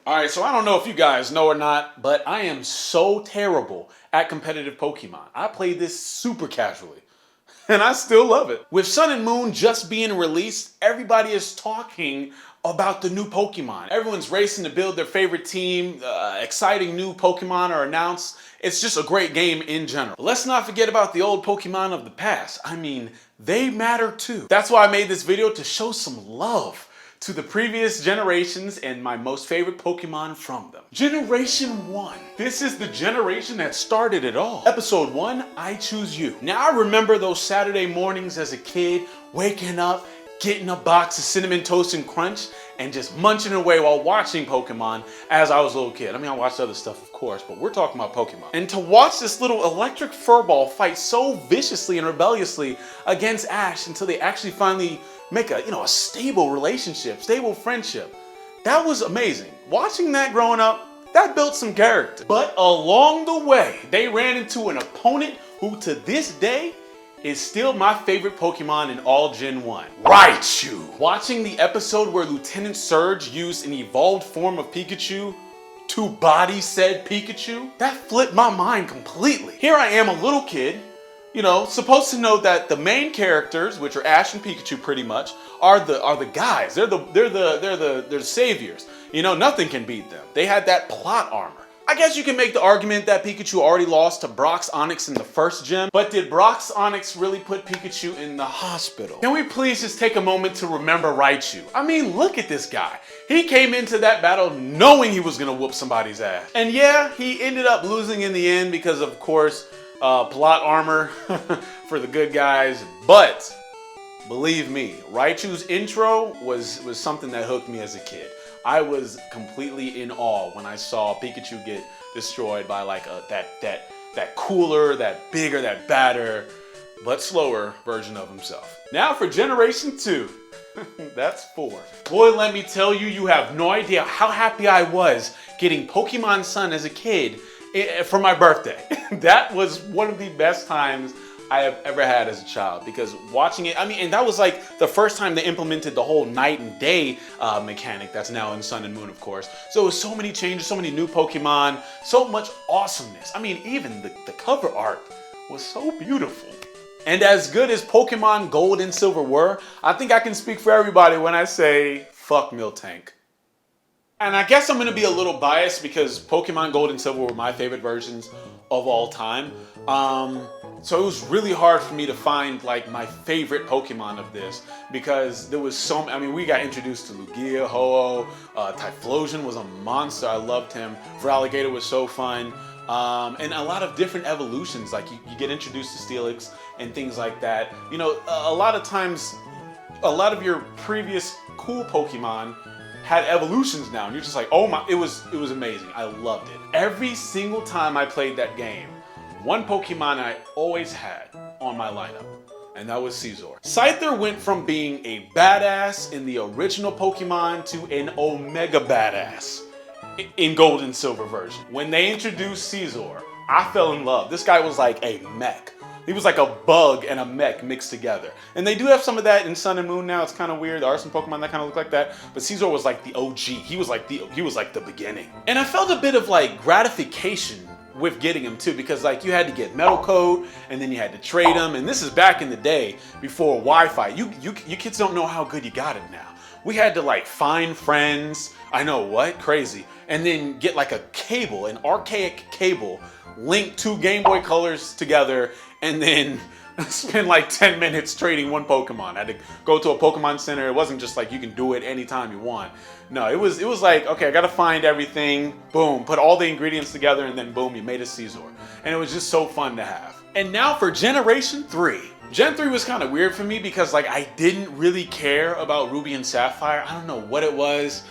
All right, so I don't know if you guys know or not, but I am so terrible at competitive Pokemon. I play this super casually, and I still love it. With Sun and Moon just being released, everybody is talking about the new Pokemon. Everyone's racing to build their favorite team, exciting new Pokemon are announced. It's just a great game in general. But let's not forget about the old Pokemon of the past. I mean, they matter too. That's why I made this video, to show some love to the previous generations and my most favorite Pokemon from them. Generation 1. This is the generation that started it all. Episode 1, I Choose You. Now I remember those Saturday mornings as a kid, waking up, getting a box of Cinnamon Toast and Crunch, and just munching away while watching Pokemon as I was a little kid. I mean, I watched other stuff, of course, but we're talking about Pokemon. And to watch this little electric furball fight so viciously and rebelliously against Ash until they actually finally make a stable relationship, stable friendship. That was amazing. Watching that growing up, that built some character. But along the way, they ran into an opponent who to this day is still my favorite Pokemon in all Gen 1. Raichu! Watching the episode where Lieutenant Surge used an evolved form of Pikachu to body said Pikachu, that flipped my mind completely. Here I am, a little kid, supposed to know that the main characters, which are Ash and Pikachu pretty much, are the guys. They're the saviors. Nothing can beat them. They had that plot armor. I guess you can make the argument that Pikachu already lost to Brock's Onix in the first gym, but did Brock's Onix really put Pikachu in the hospital? Can we please just take a moment to remember Raichu? I mean, look at this guy. He came into that battle knowing he was gonna whoop somebody's ass. And yeah, he ended up losing in the end because, of course, plot armor for the good guys, but believe me, Raichu's intro was something that hooked me as a kid. I was completely in awe when I saw Pikachu get destroyed by like that cooler, that bigger, that badder, but slower version of himself. Now for Generation 2. That's 4. Boy, let me tell you, you have no idea how happy I was getting Pokemon Sun as a kid for my birthday. That was one of the best times I have ever had as a child, because watching it, and that was like the first time they implemented the whole night and day mechanic that's now in Sun and Moon, of course. So it was so many changes, so many new Pokemon, so much awesomeness. Even the cover art was so beautiful. And as good as Pokemon Gold and Silver were, I think I can speak for everybody when I say, fuck Miltank. And I guess I'm going to be a little biased because Pokemon Gold and Silver were my favorite versions of all time. So it was really hard for me to find like my favorite Pokemon of this, because there was we got introduced to Lugia, Ho-Oh, Typhlosion was a monster. I loved him. Feraligatr was so fun. And a lot of different evolutions, like you get introduced to Steelix and things like that. A lot of times, a lot of your previous cool Pokemon had evolutions now, and you're just like, oh my, it was amazing. I loved it. Every single time I played that game, one Pokemon I always had on my lineup, and that was Scizor. Scyther went from being a badass in the original Pokemon to an Omega badass in Gold and Silver version. When they introduced Scizor, I fell in love. This guy was like a mech. He was like a bug and a mech mixed together. And they do have some of that in Sun and Moon now. It's kind of weird. There are some Pokemon that kind of look like that. But Scizor was like the OG. He was like the beginning. And I felt a bit of like gratification with getting him too, because like you had to get Metal Coat and then you had to trade him. And this is back in the day before Wi-Fi. You kids don't know how good you got it now. We had to like find friends. I know, what? Crazy. And then get like a cable, an archaic cable, link two Game Boy Colors together, and then spend like 10 minutes trading one Pokemon. I had to go to a Pokemon Center. It wasn't just like you can do it anytime you want. No, it was like, okay, I gotta find everything, boom, put all the ingredients together, and then boom, you made a Scizor. And it was just so fun to have. And now for Generation 3. Gen 3 was kind of weird for me because like I didn't really care about Ruby and Sapphire. I don't know what it was.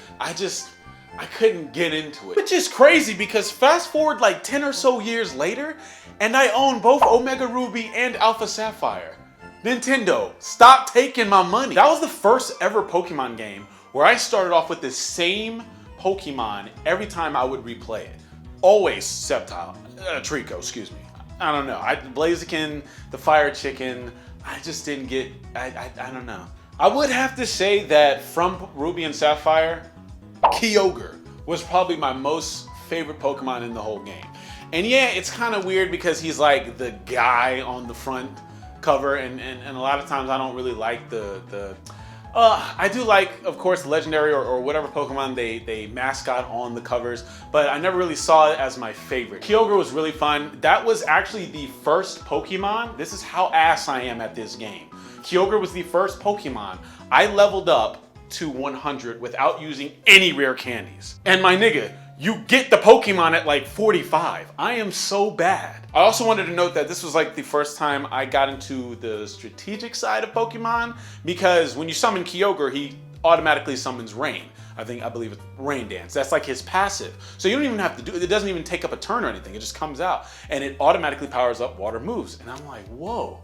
I couldn't get into it. Which is crazy because fast forward like 10 or so years later, and I own both Omega Ruby and Alpha Sapphire. Nintendo, stop taking my money. That was the first ever Pokemon game where I started off with the same Pokemon every time I would replay it. Always Trico, excuse me. I don't know. Blaziken, the Fire Chicken, I just didn't get, I don't know. I would have to say that from Ruby and Sapphire, Kyogre was probably my most favorite Pokemon in the whole game. And yeah, it's kind of weird because he's like the guy on the front cover, and a lot of times I don't really like I do like, of course, legendary or whatever Pokemon they mascot on the covers, but I never really saw it as my favorite. Kyogre was really fun. That was actually the first Pokemon. This is how ass I am at this game. Kyogre was the first Pokemon I leveled up to 100 without using any rare candies. And my nigga, you get the Pokemon at like 45. I am so bad. I also wanted to note that this was like the first time I got into the strategic side of Pokemon, because when you summon Kyogre, he automatically summons Rain. I believe it's Rain Dance. That's like his passive. So you don't even have to do it. It doesn't even take up a turn or anything. It just comes out and it automatically powers up water moves. And I'm like, whoa,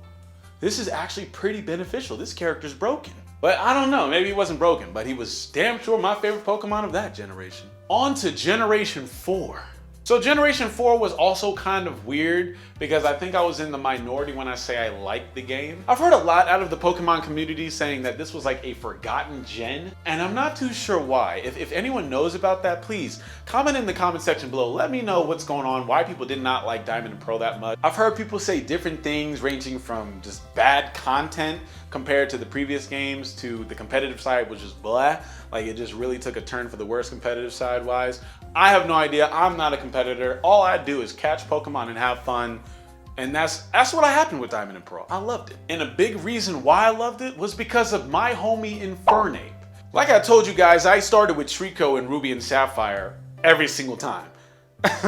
this is actually pretty beneficial. This character's broken. But I don't know, maybe he wasn't broken, but he was damn sure my favorite Pokemon of that generation. On to Generation 4. So Generation 4 was also kind of weird because I think I was in the minority when I say I liked the game. I've heard a lot out of the Pokemon community saying that this was like a forgotten gen, and I'm not too sure why. If anyone knows about that, please comment in the comment section below. Let me know what's going on, why people did not like Diamond and Pearl that much. I've heard people say different things ranging from just bad content compared to the previous games to the competitive side, which is blah. Like it just really took a turn for the worse competitive side wise. I have no idea. I'm not a competitor. All I do is catch Pokemon and have fun. And that's what happened with Diamond and Pearl. I loved it. And a big reason why I loved it was because of my homie Infernape. Like I told you guys, I started with Trico and Ruby and Sapphire every single time.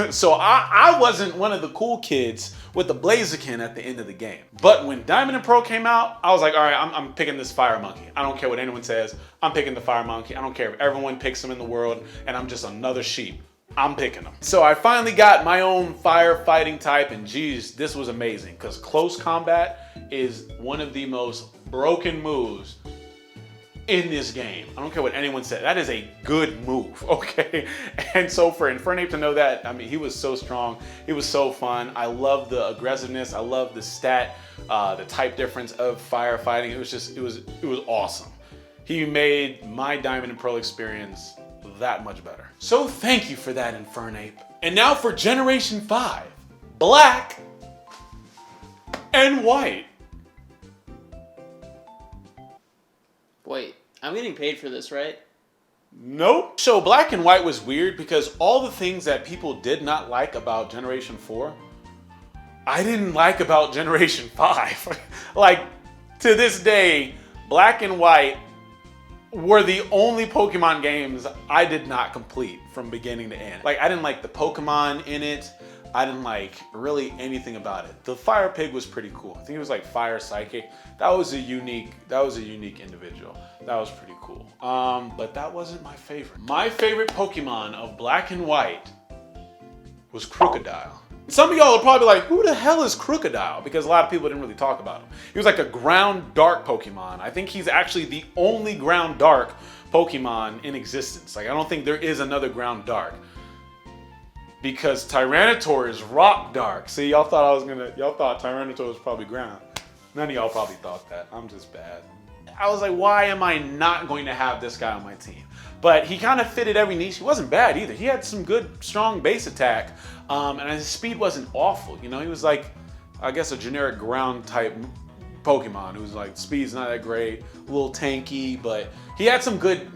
So I wasn't one of the cool kids with the Blaziken at the end of the game. But when Diamond and Pearl came out, I was like, all right, I'm picking this Fire Monkey. I don't care what anyone says. I'm picking the Fire Monkey. I don't care if everyone picks him in the world and I'm just another sheep. I'm picking them. So I finally got my own fire fighting type, and geez, this was amazing because close combat is one of the most broken moves in this game. I don't care what anyone said. That is a good move, okay? And so for Infernape to know that, I mean, he was so strong. He was so fun. I love the aggressiveness. I love the stat, the type difference of firefighting. It was just, it was awesome. He made my Diamond and Pearl experience that much better. So thank you for that, Infernape. And now for Generation 5, Black and White. Wait, I'm getting paid for this, right? Nope. So Black and White was weird because all the things that people did not like about Generation 4, I didn't like about Generation 5. Like, to this day, Black and White were the only Pokemon games I did not complete from beginning to end. Like, I didn't like the Pokemon in it. I didn't like really anything about it. The Fire Pig was pretty cool. I think it was like Fire Psychic. That was a unique individual. That was pretty cool. But that wasn't my favorite. My favorite Pokemon of Black and White was Krookodile. Some of y'all are probably like, who the hell is Krookodile? Because a lot of people didn't really talk about him. He was like a ground dark Pokemon. I think he's actually the only ground dark Pokemon in existence. Like, I don't think there is another ground dark. Because Tyranitar is rock dark. See, y'all thought Tyranitar was probably ground. None of y'all probably thought that. I'm just bad. I was like, why am I not going to have this guy on my team? But he kind of fitted every niche. He wasn't bad either. He had some good, strong base attack. And his speed wasn't awful. You know, he was like, I guess, a generic ground type Pokemon who's like, speed's not that great, a little tanky, but he had some good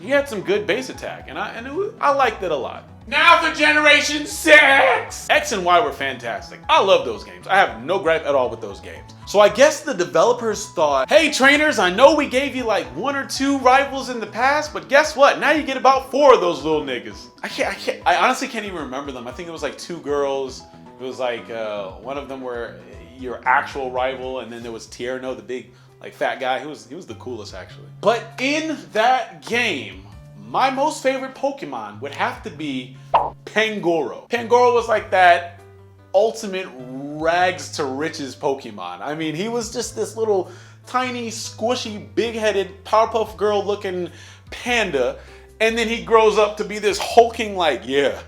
base attack, and I liked it a lot. Now for Generation 6! X and Y were fantastic. I love those games. I have no gripe at all with those games. So I guess the developers thought, hey trainers, I know we gave you like 1 or 2 rivals in the past, but guess what? Now you get about 4 of those little niggas. I honestly can't even remember them. I think it was like 2 girls. It was like, one of them were your actual rival, and then there was Tierno, the big, like, fat guy. He was the coolest, actually. But in that game, my most favorite Pokemon would have to be Pangoro. Pangoro was like that ultimate rags to riches Pokemon. I mean, he was just this little tiny, squishy, big-headed, Powerpuff Girl looking panda, and then he grows up to be this hulking, like, yeah,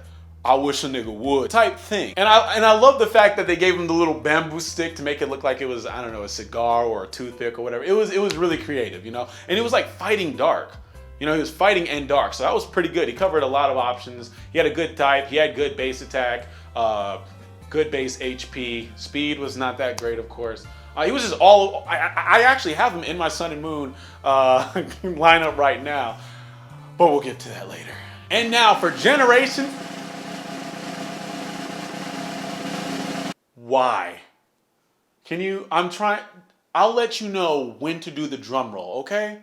I wish a nigga would type thing. And I love the fact that they gave him the little bamboo stick to make it look like it was, I don't know, a cigar or a toothpick or whatever. It was really creative, you know? And it was like fighting dark. You know, he was fighting End Dark, so that was pretty good. He covered a lot of options. He had a good type. He had good base attack, good base HP. Speed was not that great, of course. He was just all. I actually have him in my Sun and Moon lineup right now, but we'll get to that later. And now for Generation. Why? Can you? I'll let you know when to do the drum roll, okay?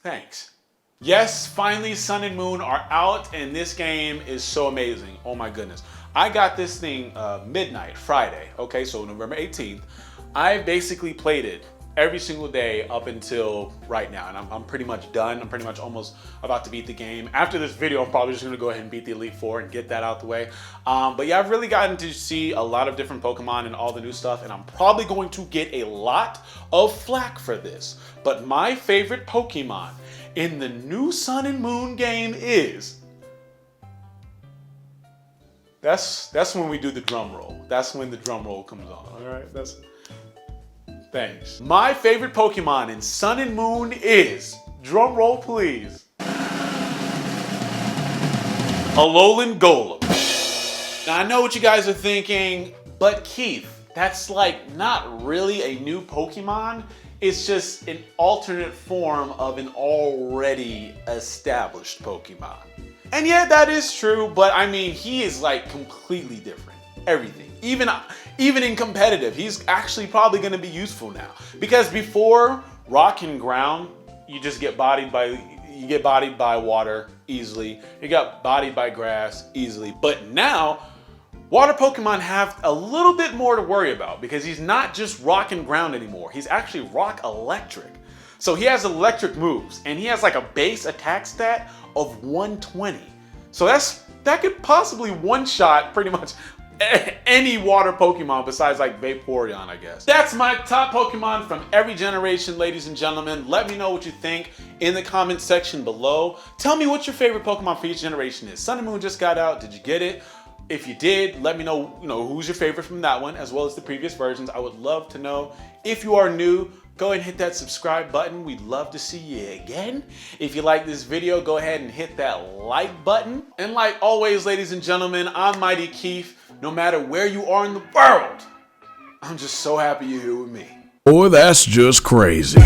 Thanks. Yes, finally Sun and Moon are out, and this game is so amazing. Oh my goodness. I got this thing midnight, Friday, okay, so November 18th. I basically played it every single day up until right now, and I'm pretty much done. I'm pretty much almost about to beat the game. After this video, I'm probably just gonna go ahead and beat the Elite Four and get that out the way. But yeah, I've really gotten to see a lot of different Pokemon and all the new stuff, and I'm probably going to get a lot of flack for this. But my favorite Pokemon in the new Sun and Moon game is... That's when we do the drum roll. That's when the drum roll comes on, all right? Thanks. My favorite Pokemon in Sun and Moon is, drum roll please, Alolan Golem. Now I know what you guys are thinking, but Keith, that's like not really a new Pokemon. It's just an alternate form of an already established Pokemon. And yeah, that is true, but I mean, he is like completely different. Everything. Even in competitive, he's actually probably going to be useful now. Because before rock and ground, you just get bodied by water easily. You got bodied by grass easily. But now, water Pokemon have a little bit more to worry about because he's not just rock and ground anymore. He's actually rock electric. So he has electric moves, and he has like a base attack stat of 120. So that could possibly one-shot pretty much any water Pokemon besides like Vaporeon, I guess. That's my top Pokemon from every generation, ladies and gentlemen. Let me know what you think in the comment section below. Tell me what your favorite Pokemon for each generation is. Sun and Moon just got out. Did you get it? If you did, let me know, who's your favorite from that one, as well as the previous versions. I would love to know. If you are new, go ahead and hit that subscribe button. We'd love to see you again. If you like this video, go ahead and hit that like button. And like always, ladies and gentlemen, I'm Mighty Keith. No matter where you are in the world, I'm just so happy you're here with me. Boy, that's just crazy.